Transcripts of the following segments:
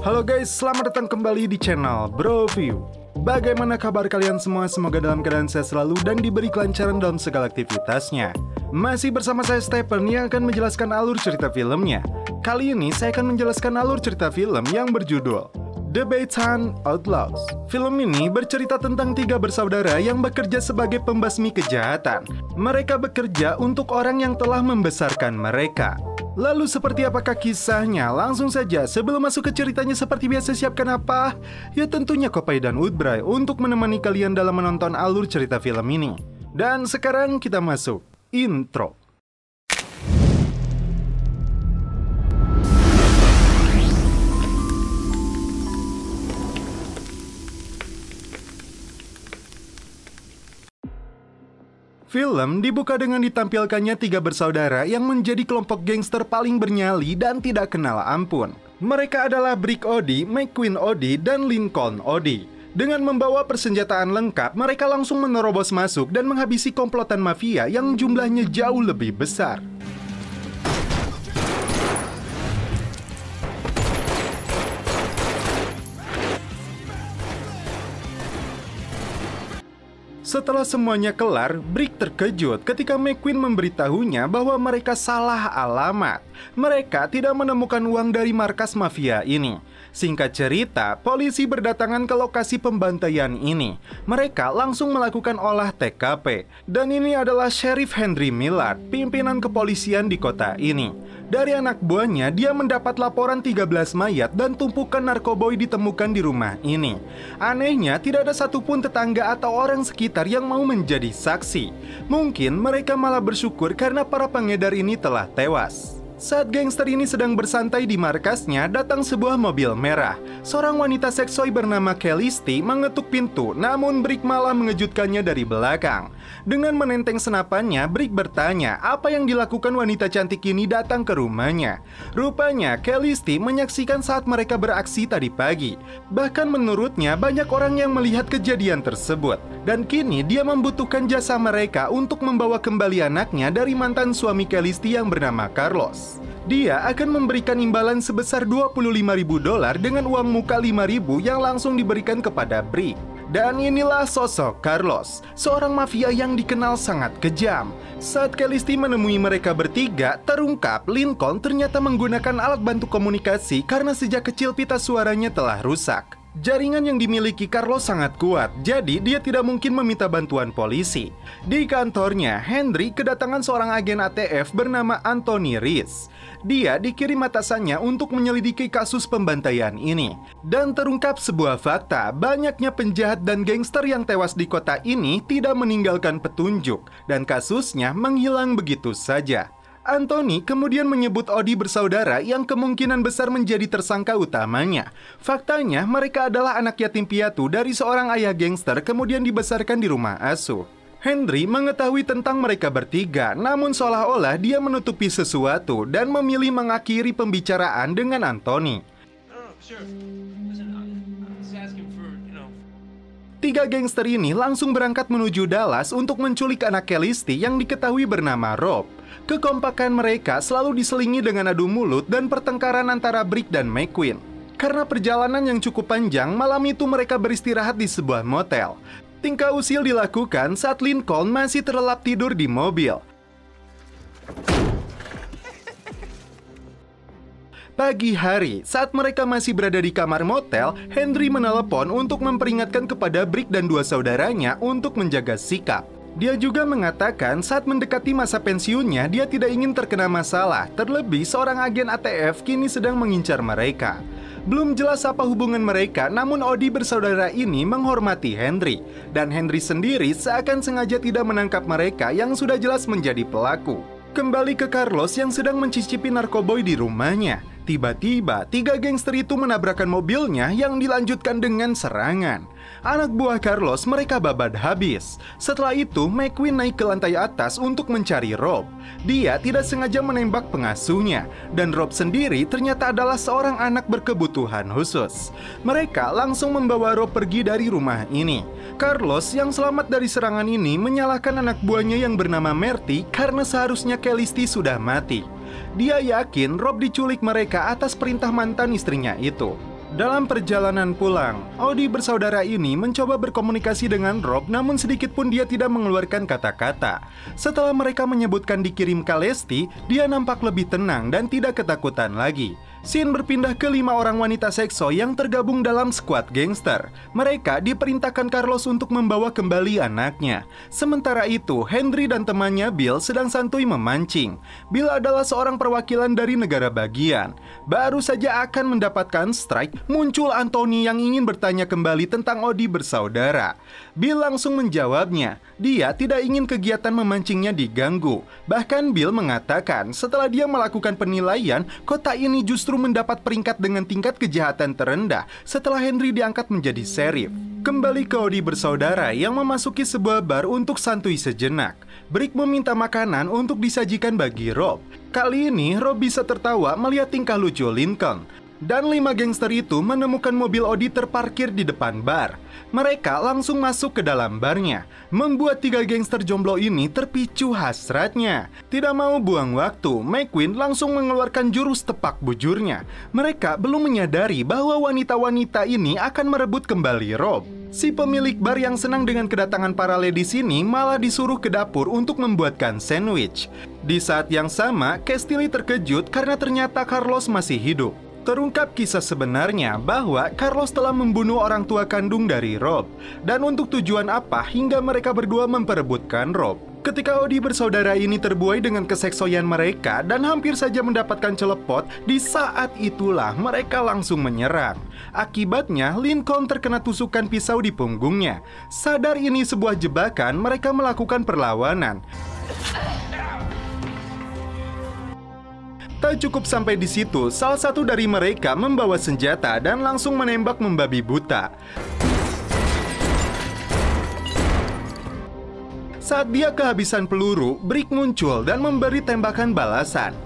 Halo guys, selamat datang kembali di channel Broview. Bagaimana kabar kalian semua? Semoga dalam keadaan sehat selalu dan diberi kelancaran dalam segala aktivitasnya. Masih bersama saya Stephen yang akan menjelaskan alur cerita filmnya. Kali ini saya akan menjelaskan alur cerita film yang berjudul The Bataan Outlaws. Film ini bercerita tentang tiga bersaudara yang bekerja sebagai pembasmi kejahatan. Mereka bekerja untuk orang yang telah membesarkan mereka. Lalu seperti apakah kisahnya? Langsung saja, sebelum masuk ke ceritanya seperti biasa siapkan apa? Ya tentunya kopi dan Woodbray untuk menemani kalian dalam menonton alur cerita film ini. Dan sekarang kita masuk intro. Film dibuka dengan ditampilkannya tiga bersaudara yang menjadi kelompok gangster paling bernyali dan tidak kenal ampun. Mereka adalah Brick Odie, McQueen Odie, dan Lincoln Odie. Dengan membawa persenjataan lengkap, mereka langsung menerobos masuk dan menghabisi komplotan mafia yang jumlahnya jauh lebih besar. Setelah semuanya kelar, Brick terkejut ketika McQueen memberitahunya bahwa mereka salah alamat. Mereka tidak menemukan uang dari markas mafia ini. Singkat cerita, polisi berdatangan ke lokasi pembantaian ini. Mereka langsung melakukan olah TKP. Dan ini adalah Sheriff Henry Millard, pimpinan kepolisian di kota ini. Dari anak buahnya, dia mendapat laporan 13 mayat dan tumpukan narkoboy ditemukan di rumah ini. Anehnya, tidak ada satupun tetangga atau orang sekitar yang mau menjadi saksi. Mungkin mereka malah bersyukur karena para pengedar ini telah tewas. Saat gangster ini sedang bersantai di markasnya, datang sebuah mobil merah. Seorang wanita seksoi bernama Kelly mengetuk pintu, namun Brick malah mengejutkannya dari belakang. Dengan menenteng senapannya, Brick bertanya apa yang dilakukan wanita cantik ini datang ke rumahnya. Rupanya, Kelly menyaksikan saat mereka beraksi tadi pagi. Bahkan menurutnya, banyak orang yang melihat kejadian tersebut. Dan kini dia membutuhkan jasa mereka untuk membawa kembali anaknya dari mantan suami Kelly yang bernama Carlos. Dia akan memberikan imbalan sebesar $25.000 dengan uang muka $5.000 yang langsung diberikan kepada Brick. Dan inilah sosok Carlos, seorang mafia yang dikenal sangat kejam. Saat Kelly menemui mereka bertiga, terungkap Lincoln ternyata menggunakan alat bantu komunikasi karena sejak kecil pita suaranya telah rusak. Jaringan yang dimiliki Carlos sangat kuat, jadi dia tidak mungkin meminta bantuan polisi. Di kantornya, Henry kedatangan seorang agen ATF bernama Anthony Reese. Dia dikirim atasannya untuk menyelidiki kasus pembantaian ini. Dan terungkap sebuah fakta, banyaknya penjahat dan gangster yang tewas di kota ini tidak meninggalkan petunjuk, dan kasusnya menghilang begitu saja. Anthony kemudian menyebut Odie bersaudara yang kemungkinan besar menjadi tersangka utamanya. Faktanya, mereka adalah anak yatim piatu dari seorang ayah gangster kemudian dibesarkan di rumah asuh. Henry mengetahui tentang mereka bertiga, namun seolah-olah dia menutupi sesuatu dan memilih mengakhiri pembicaraan dengan Anthony. Tiga gangster ini langsung berangkat menuju Dallas untuk menculik anak Kelly yang diketahui bernama Rob. Kekompakan mereka selalu diselingi dengan adu mulut dan pertengkaran antara Brick dan McQueen. Karena perjalanan yang cukup panjang, malam itu mereka beristirahat di sebuah motel. Tingkah usil dilakukan saat Lincoln masih terlelap tidur di mobil. Pagi hari, saat mereka masih berada di kamar motel, Henry menelepon untuk memperingatkan kepada Brick dan dua saudaranya untuk menjaga sikap. Dia juga mengatakan saat mendekati masa pensiunnya, dia tidak ingin terkena masalah. Terlebih, seorang agen ATF kini sedang mengincar mereka. Belum jelas apa hubungan mereka, namun Odie bersaudara ini menghormati Henry. Dan Henry sendiri seakan sengaja tidak menangkap mereka yang sudah jelas menjadi pelaku. Kembali ke Carlos yang sedang mencicipi narkoboy di rumahnya. Tiba-tiba, tiga gangster itu menabrakkan mobilnya yang dilanjutkan dengan serangan. Anak buah Carlos mereka babat habis. Setelah itu, McQueen naik ke lantai atas untuk mencari Rob. Dia tidak sengaja menembak pengasuhnya, dan Rob sendiri ternyata adalah seorang anak berkebutuhan khusus. Mereka langsung membawa Rob pergi dari rumah ini. Carlos yang selamat dari serangan ini menyalahkan anak buahnya yang bernama Marty karena seharusnya Kelly sudah mati. Dia yakin Rob diculik mereka atas perintah mantan istrinya itu. Dalam perjalanan pulang, Audi bersaudara ini mencoba berkomunikasi dengan Rob, namun sedikit pun dia tidak mengeluarkan kata-kata. Setelah mereka menyebutkan dikirim ke Lesti, dia nampak lebih tenang dan tidak ketakutan lagi. Scene berpindah ke 5 orang wanita sekso yang tergabung dalam skuad gangster. Mereka diperintahkan Carlos untuk membawa kembali anaknya. Sementara itu, Henry dan temannya Bill sedang santuy memancing. Bill adalah seorang perwakilan dari negara bagian. Baru saja akan mendapatkan strike, muncul Anthony yang ingin bertanya kembali tentang Audi bersaudara. Bill langsung menjawabnya. Dia tidak ingin kegiatan memancingnya diganggu. Bahkan Bill mengatakan setelah dia melakukan penilaian, kota ini justru mendapat peringkat dengan tingkat kejahatan terendah setelah Henry diangkat menjadi sheriff. Kembali ke Audi bersaudara yang memasuki sebuah bar untuk santuy sejenak. Brick meminta makanan untuk disajikan bagi Rob. Kali ini Rob bisa tertawa melihat tingkah lucu Lincoln. Dan 5 gangster itu menemukan mobil Audi terparkir di depan bar. Mereka langsung masuk ke dalam barnya, membuat 3 gangster jomblo ini terpicu hasratnya. Tidak mau buang waktu, McQueen langsung mengeluarkan jurus tepak bujurnya. Mereka belum menyadari bahwa wanita-wanita ini akan merebut kembali Rob. Si pemilik bar yang senang dengan kedatangan para ladies ini malah disuruh ke dapur untuk membuatkan sandwich. Di saat yang sama, Castiel terkejut karena ternyata Carlos masih hidup. Terungkap kisah sebenarnya bahwa Carlos telah membunuh orang tua kandung dari Rob. Dan untuk tujuan apa hingga mereka berdua memperebutkan Rob. Ketika Audi bersaudara ini terbuai dengan keseksoyan mereka dan hampir saja mendapatkan celepot, di saat itulah mereka langsung menyerang. Akibatnya, Lincoln terkena tusukan pisau di punggungnya. Sadar ini sebuah jebakan, mereka melakukan perlawanan. Tak cukup sampai di situ, salah satu dari mereka membawa senjata dan langsung menembak membabi buta. Saat dia kehabisan peluru, Brick muncul dan memberi tembakan balasan.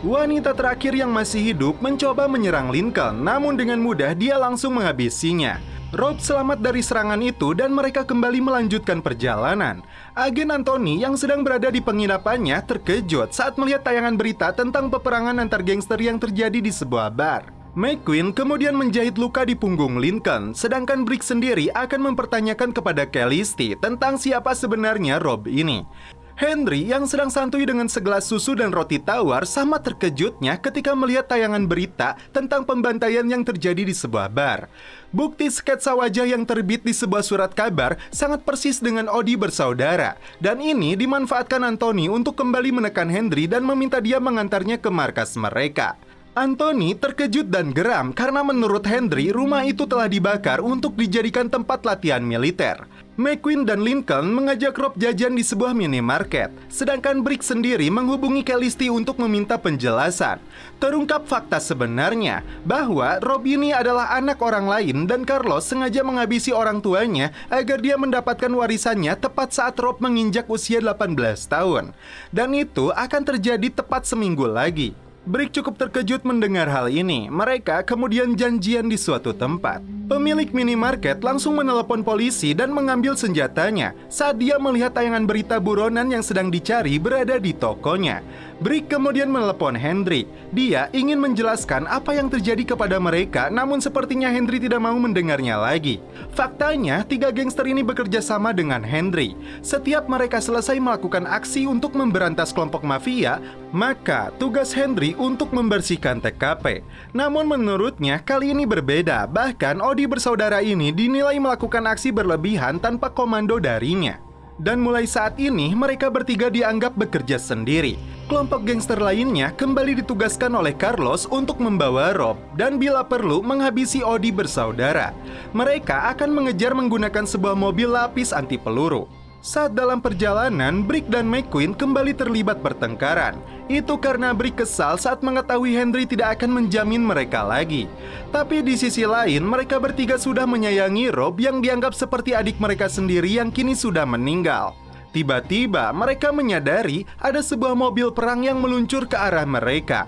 Wanita terakhir yang masih hidup mencoba menyerang Lincoln, namun dengan mudah dia langsung menghabisinya. Rob selamat dari serangan itu dan mereka kembali melanjutkan perjalanan. Agen Anthony yang sedang berada di penginapannya terkejut saat melihat tayangan berita tentang peperangan antar gangster yang terjadi di sebuah bar. McQueen kemudian menjahit luka di punggung Lincoln, sedangkan Brick sendiri akan mempertanyakan kepada Calliste tentang siapa sebenarnya Rob ini. Henry yang sedang santuy dengan segelas susu dan roti tawar sama terkejutnya ketika melihat tayangan berita tentang pembantaian yang terjadi di sebuah bar. Bukti sketsa wajah yang terbit di sebuah surat kabar sangat persis dengan Audi bersaudara. Dan ini dimanfaatkan Anthony untuk kembali menekan Henry dan meminta dia mengantarnya ke markas mereka. Anthony terkejut dan geram karena menurut Henry rumah itu telah dibakar untuk dijadikan tempat latihan militer. McQueen dan Lincoln mengajak Rob jajan di sebuah minimarket, sedangkan Brick sendiri menghubungi Calliste untuk meminta penjelasan. Terungkap fakta sebenarnya bahwa Rob ini adalah anak orang lain dan Carlos sengaja menghabisi orang tuanya agar dia mendapatkan warisannya tepat saat Rob menginjak usia 18 tahun. Dan itu akan terjadi tepat seminggu lagi. Brick cukup terkejut mendengar hal ini. Mereka kemudian janjian di suatu tempat. Pemilik minimarket langsung menelepon polisi dan mengambil senjatanya saat dia melihat tayangan berita buronan yang sedang dicari berada di tokonya. Brick kemudian menelepon Henry. Dia ingin menjelaskan apa yang terjadi kepada mereka, namun sepertinya Henry tidak mau mendengarnya lagi. Faktanya, 3 gangster ini bekerja sama dengan Henry. Setiap mereka selesai melakukan aksi untuk memberantas kelompok mafia, maka tugas Henry untuk membersihkan TKP. Namun menurutnya kali ini berbeda. Bahkan Audi bersaudara ini dinilai melakukan aksi berlebihan tanpa komando darinya. Dan mulai saat ini mereka bertiga dianggap bekerja sendiri. Kelompok gangster lainnya kembali ditugaskan oleh Carlos untuk membawa Rob dan bila perlu menghabisi Audi bersaudara. Mereka akan mengejar menggunakan sebuah mobil lapis anti peluru. Saat dalam perjalanan, Brick dan McQueen kembali terlibat pertengkaran. Itu karena Brick kesal saat mengetahui Henry tidak akan menjamin mereka lagi. Tapi di sisi lain, mereka bertiga sudah menyayangi Rob yang dianggap seperti adik mereka sendiri yang kini sudah meninggal. Tiba-tiba mereka menyadari ada sebuah mobil perang yang meluncur ke arah mereka.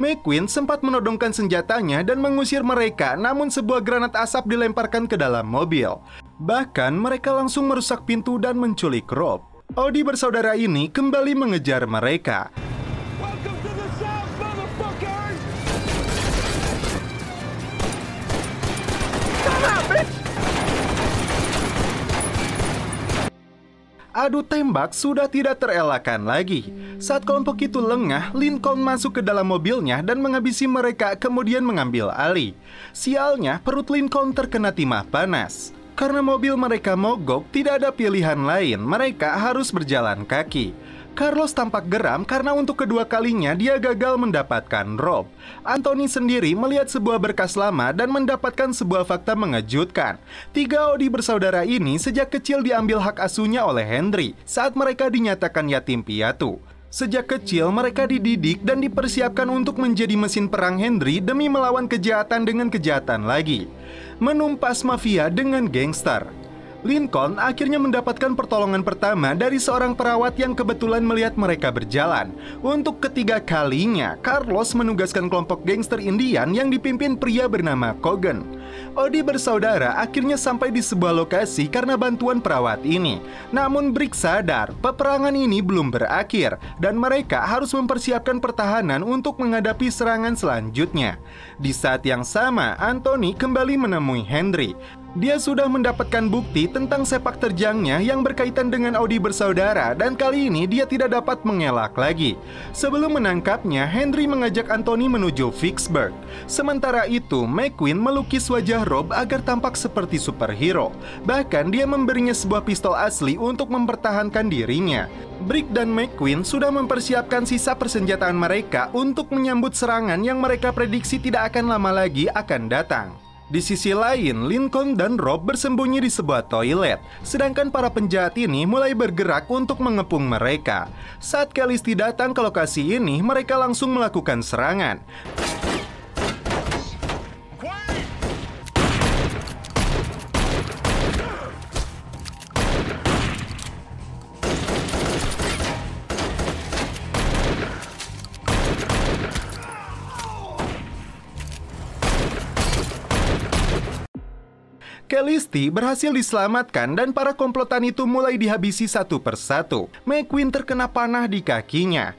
McQueen sempat menodongkan senjatanya dan mengusir mereka, namun sebuah granat asap dilemparkan ke dalam mobil. Bahkan mereka langsung merusak pintu dan menculik Rob. Audi bersaudara ini kembali mengejar mereka. Adu tembak sudah tidak terelakkan lagi. Saat kelompok itu lengah, Lincoln masuk ke dalam mobilnya dan menghabisi mereka, kemudian mengambil alih. Sialnya, perut Lincoln terkena timah panas. Karena mobil mereka mogok, tidak ada pilihan lain, mereka harus berjalan kaki. Carlos tampak geram karena untuk kedua kalinya dia gagal mendapatkan Rob. Anthony sendiri melihat sebuah berkas lama dan mendapatkan sebuah fakta mengejutkan. 3 Audi bersaudara ini sejak kecil diambil hak asuhnya oleh Henry saat mereka dinyatakan yatim piatu. Sejak kecil mereka dididik dan dipersiapkan untuk menjadi mesin perang Henry demi melawan kejahatan dengan kejahatan lagi. Menumpas mafia dengan gangster. Lincoln akhirnya mendapatkan pertolongan pertama dari seorang perawat yang kebetulan melihat mereka berjalan. Untuk ketiga kalinya, Carlos menugaskan kelompok gangster Indian yang dipimpin pria bernama Cogan. Audi bersaudara akhirnya sampai di sebuah lokasi karena bantuan perawat ini. Namun Brick sadar, peperangan ini belum berakhir dan mereka harus mempersiapkan pertahanan untuk menghadapi serangan selanjutnya. Di saat yang sama, Anthony kembali menemui Henry. Dia sudah mendapatkan bukti tentang sepak terjangnya yang berkaitan dengan Audi bersaudara dan kali ini dia tidak dapat mengelak lagi. Sebelum menangkapnya, Henry mengajak Anthony menuju Vicksburg. Sementara itu, McQueen melukis wajah Rob agar tampak seperti superhero. Bahkan dia memberinya sebuah pistol asli untuk mempertahankan dirinya. Brick dan McQueen sudah mempersiapkan sisa persenjataan mereka untuk menyambut serangan yang mereka prediksi tidak akan lama lagi akan datang. Di sisi lain, Lincoln dan Rob bersembunyi di sebuah toilet, sedangkan para penjahat ini mulai bergerak untuk mengepung mereka. Saat Calliste datang ke lokasi ini, mereka langsung melakukan serangan. Calliste berhasil diselamatkan dan para komplotan itu mulai dihabisi satu persatu. McQueen terkena panah di kakinya.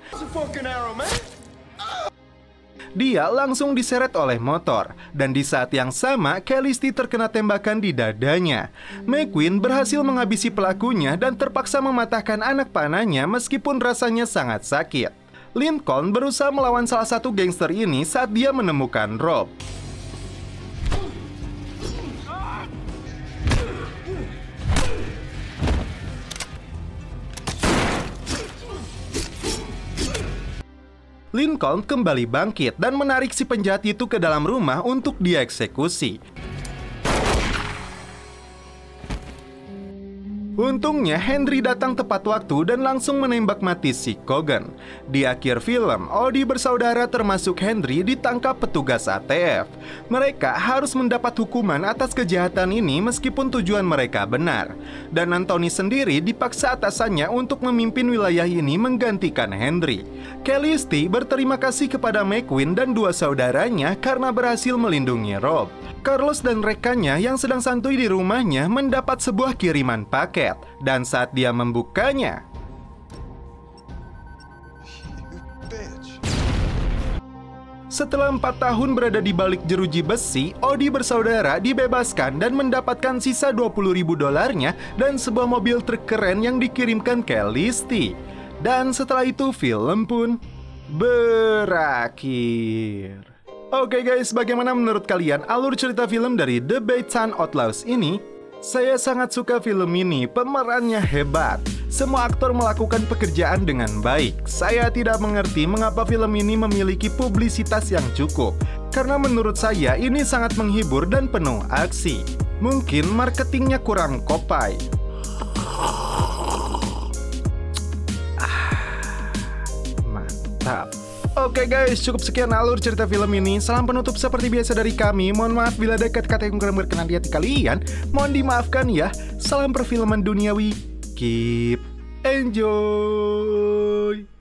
Dia langsung diseret oleh motor, dan di saat yang sama Calliste terkena tembakan di dadanya. McQueen berhasil menghabisi pelakunya dan terpaksa mematahkan anak panahnya meskipun rasanya sangat sakit. Lincoln berusaha melawan salah satu gangster ini saat dia menemukan Rob. Lincoln kembali bangkit dan menarik si penjahat itu ke dalam rumah untuk dieksekusi. Untungnya Henry datang tepat waktu dan langsung menembak mati si Cogan. Di akhir film, Audi bersaudara termasuk Henry ditangkap petugas ATF. Mereka harus mendapat hukuman atas kejahatan ini meskipun tujuan mereka benar. Dan Anthony sendiri dipaksa atasannya untuk memimpin wilayah ini menggantikan Henry. Calliste berterima kasih kepada McQueen dan 2 saudaranya karena berhasil melindungi Rob. Carlos dan rekannya yang sedang santuy di rumahnya mendapat sebuah kiriman paket. Dan saat dia membukanya, setelah 4 tahun berada di balik jeruji besi, Audi bersaudara dibebaskan dan mendapatkan sisa $20.000 dan sebuah mobil truk keren yang dikirimkan Calliste. Dan setelah itu film pun berakhir. Oke guys, bagaimana menurut kalian alur cerita film dari The Bateson Outlaws ini? Saya sangat suka film ini, pemerannya hebat. Semua aktor melakukan pekerjaan dengan baik. Saya tidak mengerti mengapa film ini memiliki publisitas yang cukup. Karena menurut saya ini sangat menghibur dan penuh aksi. Mungkin marketingnya kurang kopai. Mantap. Oke guys, cukup sekian alur cerita film ini. Salam penutup seperti biasa dari kami. Mohon maaf bila ada kata-kata yang kurang berkenan di hati kalian. Mohon dimaafkan ya. Salam perfilman duniawi. Keep enjoy.